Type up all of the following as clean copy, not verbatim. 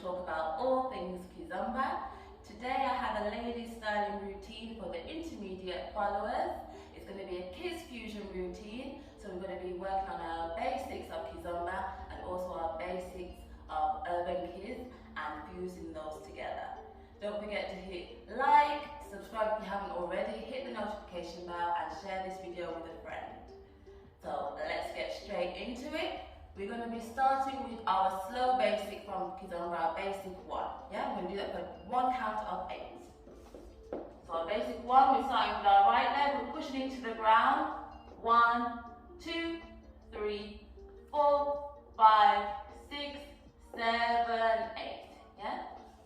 talk about all things Kizomba. Today I have a lady styling routine for the intermediate followers. It's going to be a Kiz Fusion routine, so we're going to be working on our basics of Kizomba and also our basics of urban Kiz and fusing those together. Don't forget to hit like, subscribe if you haven't already, hit the notification bell and share this video with a friend. So let's get straight into it. We're going to be starting with our slow basic from Kizomba, our basic 1. Yeah, we're going to do that for 1 count of 8. So our basic 1, we're starting with our right leg, we're pushing into the ground. 1, 2, 3, 4, 5, 6, 7, 8. Yeah?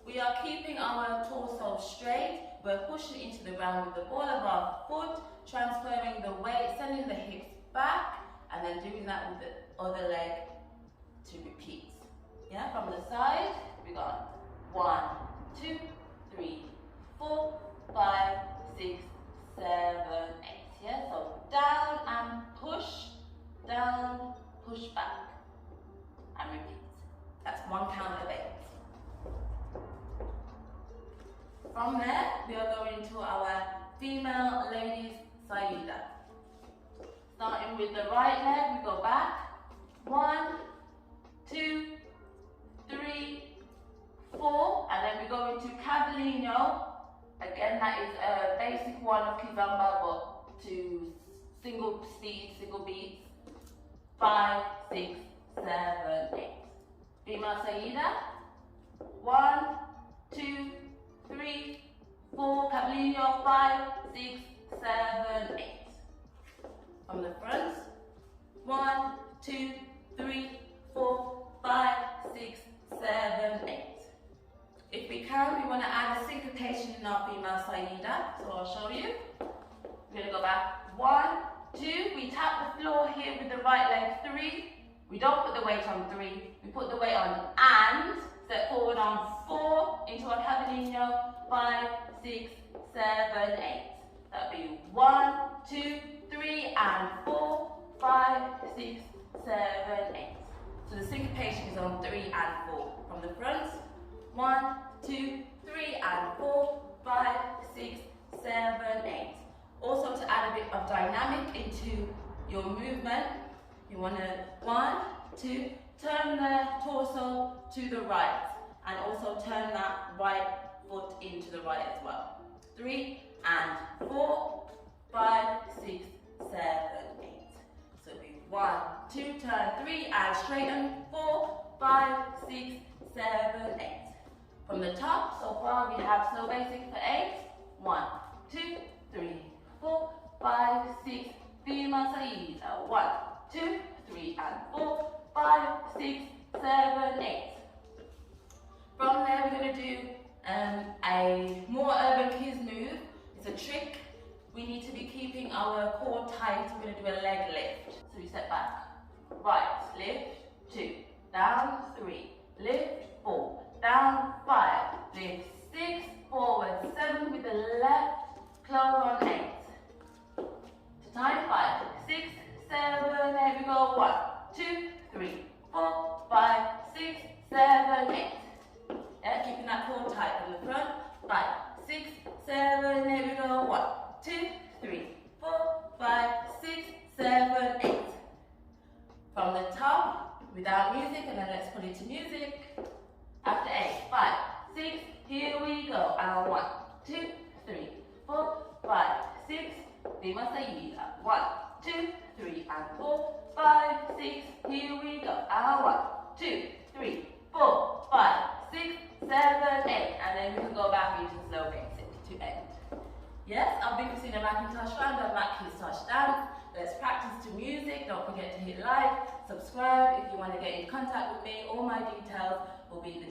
We are keeping our torso straight. We're pushing into the ground with the ball of our foot, transferring the weight, sending the hips back, and then doing that with the other leg to repeat. Yeah, from the side, we got 1, 2, 3, 4, 5, 6, 7, 8. Yeah, so down and push, down, push back, and repeat. That's 1 count of 8. From there, we are going to our female ladies Saida. Starting with the right leg, we go back. 1, 2, 3, 4, and then we go into Cavallino. Again, that is a basic one of Kizomba, but to single speed, single beats. 5, 6, 7, 8. Female Saida. 1, 2, 3, 4, Cavallino, 5, 6, 7, 8. From the front, 1, 2, 3, 4, 5, 6, 7, 8. If we can, we want to add a syncopation in our female Saida, so I'll show you. We're going to go back, 1, 2, we tap the floor here with the right leg, 3, we don't put the weight on 3, we put the weight on and, step forward on 4, into our Cavallino, 5, 6, 7, 8. That'll be 1, 2, 3 and 4, 5, 6, 7, 8. So the syncopation is on 3 and 4. From the front, 1, 2, 3 and 4, 5, 6, 7, 8. Also to add a bit of dynamic into your movement, you want to 1, 2, turn the torso to the right and also turn that right foot into the right as well. 3 and 4, 5, 6, 7, 8. So we 1, 2, turn, 3 and straighten, 4, 5, 6, 7, 8. From the top, so far we have slow basic for 8. 1, 2, 3, 4, 5, 6. Female Saida. 1, 2, 3 and 4, 5, 6, 7, 8. From there we're going to do a more urban Kiz move. It's a trick. We need to be keeping our core tight. We're going to do a leg lift. So we step back. Right, lift, 2, down, 3, lift, 4, down, 5, lift, 6, forward, 7 with the left, close on 8. To time, 5, 6, 7, 8. We go 1, 2, 3, 4, 5, 6, 7, 8. Yeah, keeping that core tight from the front. 5, 6, 7, 8. We go 1, 2, 3, 4, 5, 6, 7, 8. From the top, without music, and then let's put it to music. After 8, 5, 6, here we go. And 1, 2, 3, 4, 5, 6. Female Saida. 1, 2, 3, and 4, 5, 6. Here we go. And 1, 2, 3, 4, 5, 6, 7, 8. And then we can go back into slow basic to end. Yes, I've been Christina McKiztosh, founder of McKiztosh Dance. Let's practice to music. Don't forget to hit like, subscribe. If you want to get in contact with me, all my details will be in the